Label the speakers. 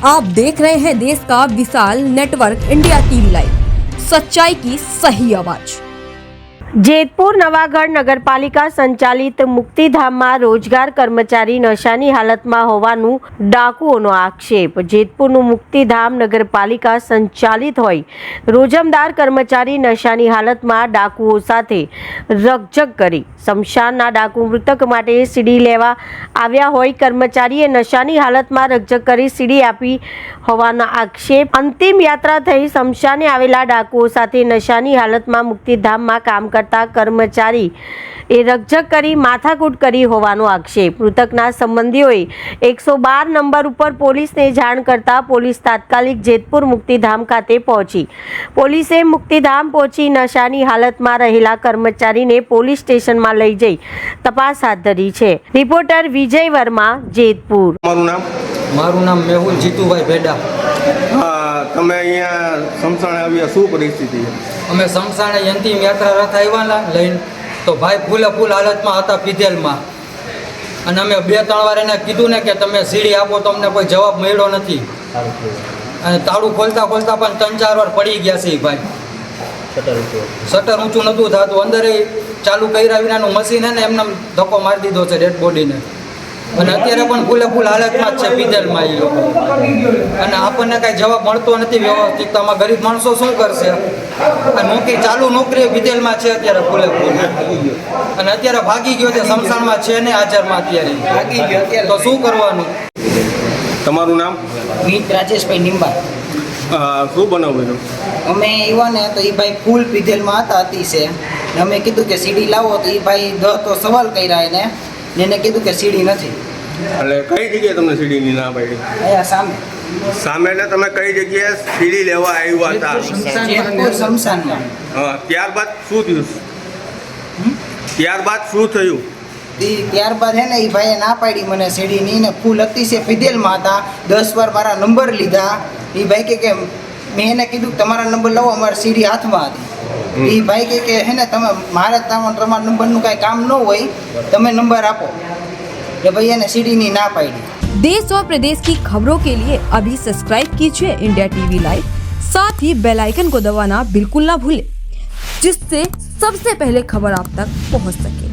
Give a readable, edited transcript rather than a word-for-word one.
Speaker 1: आप देख रहे हैं देश का विशाल नेटवर्क इंडिया टीवी लाइव, सच्चाई की सही आवाज।
Speaker 2: જેતપુર નવાગઢ નગરપાલિકા સંચાલિત મુક્તિધામમાં રોજગાર કર્મચારી નશાની હાલતમાં હોવાનું ડાકુઓનો આક્ષેપ। જેતપુરનું મુક્તિધામ નગરપાલિકા સંચાલિત હોય રોજમદાર કર્મચારી નશાની હાલતમાં ડાકુઓ સાથે રકઝક કરી શમશાનના ડાકુ મૃતક માટે સીડી લેવા આવ્યા હોય કર્મચારીએ નશાની હાલતમાં રકઝક કરી સીડી આપી હોવાનો આક્ષેપ। અંતિમ યાત્રા થઈ શમશાને આવેલા ડાકુઓ સાથે નશાની હાલતમાં મુક્તિધામમાં કામ કરતા કર્મચારી એ રકઝક કરી માથાકૂટ કરી હોવાનો આક્ષેપ। મૃતકના સંબંધીઓએ 112 નંબર ઉપર પોલીસને જાણ કરતા પોલીસ તાત્કાલિક જેતપુર મુક્તિધામ ખાતે પહોંચી। પોલીસે મુક્તિધામ પહોંચી નશાની હાલતમાં રહેલા કર્મચારીને પોલીસ સ્ટેશનમાં લઈ જઈ તપાસ હાથ ધરી છે। રિપોર્ટર વિજય વર્મા, જેતપુર।
Speaker 3: મારું નામ મેહુલ જીતુભાઈ ભેડા।
Speaker 4: તમે અહીંયા સમસાણે આવ્યા, શું પરિસ્થિતિ છે?
Speaker 3: અમે સમસાણે અંતિમ યાત્રા રથ આવ્યા લઈને તો ભાઈ ફૂલે ફૂલ હાલતમાં હતા, પીધેલમાં। અને અમે 2-3 વાર એને કીધું ને કે તમે સીડી આપો, તો અમને કોઈ જવાબ મળ્યો નથી। અને તાળું ખોલતા ખોલતા પણ 3-4 વાર પડી ગયા છે ભાઈ। શટર ઊંચું નહોતું થતું, અંદર ચાલુ કર્યા વિનાનું મશીન છે ને એમને ધક્કો મારી દીધો છે ડેડ બોડીને। અને અત્યારે પણ ફૂલે ફૂલ હાલતમાં જ છે પીધેલમાં એ લોકો। અને આપણને કાંઈ જવાબ મળતો નથી વ્યવસ્થિત, તો આમાં ગરીબ માણસો શું કરશે? આ નોકરી ચાલુ નોકરી પીધેલમાં છે અત્યારે ફૂલે ફૂલ। અને અત્યારે ભાગી ગયો છે, શમશાનમાં છે ને હાજરમાં અત્યારે ભાગી ગયો, તો શું કરવાનું?
Speaker 4: તમારું નામ?
Speaker 5: મીત રાજેશભાઈ નિંબા।
Speaker 4: શું બનાવ્યું?
Speaker 5: અમે આવ્યા ને તો એ ભાઈ ફૂલ પીધેલમાં હતા અતિશય। અમે કીધું કે સીડી લાવો, તો એ ભાઈ તો સવાલ કર્યા એને કીધું કે સીડી નથી।
Speaker 4: એટલે કઈ જગ્યાએ તમને સીડીની ના પાડી?
Speaker 5: અહીંયા સામે
Speaker 4: સામે ને તમે કઈ જગ્યાએ સીડી લેવા આવ્યા હતા?
Speaker 5: જેતપુર શમશાનમાં।
Speaker 4: હા, ત્યારબાદ શું થયું? ત્યારબાદ શું થયું?
Speaker 5: ત્યારબાદ હે ને એ ભાઈએ ના પાડી મને સીડીની ને ફૂલ અતિશય પીધેલમાં હતા। 10 વાર મારા નંબર લીધા। એ ભાઈ કે મેં એને કીધું તમારા નંબર લાવો, અમારી સીડી હાથમાં હતી। એ ભાઈ કે હે ને તમે મારે તમારા નંબરનું કાંઈ કામ ન હોય, તમે નંબર આપો। એટલે ભાઈ એને સીડીની ના પાડી।
Speaker 1: देश और प्रदेश की खबरों के लिए अभी सब्सक्राइब कीजिए इंडिया टीवी लाइव, साथ ही बेल आइकन को दबाना बिल्कुल ना भूलें, जिससे सबसे पहले खबर आप तक पहुंच सके।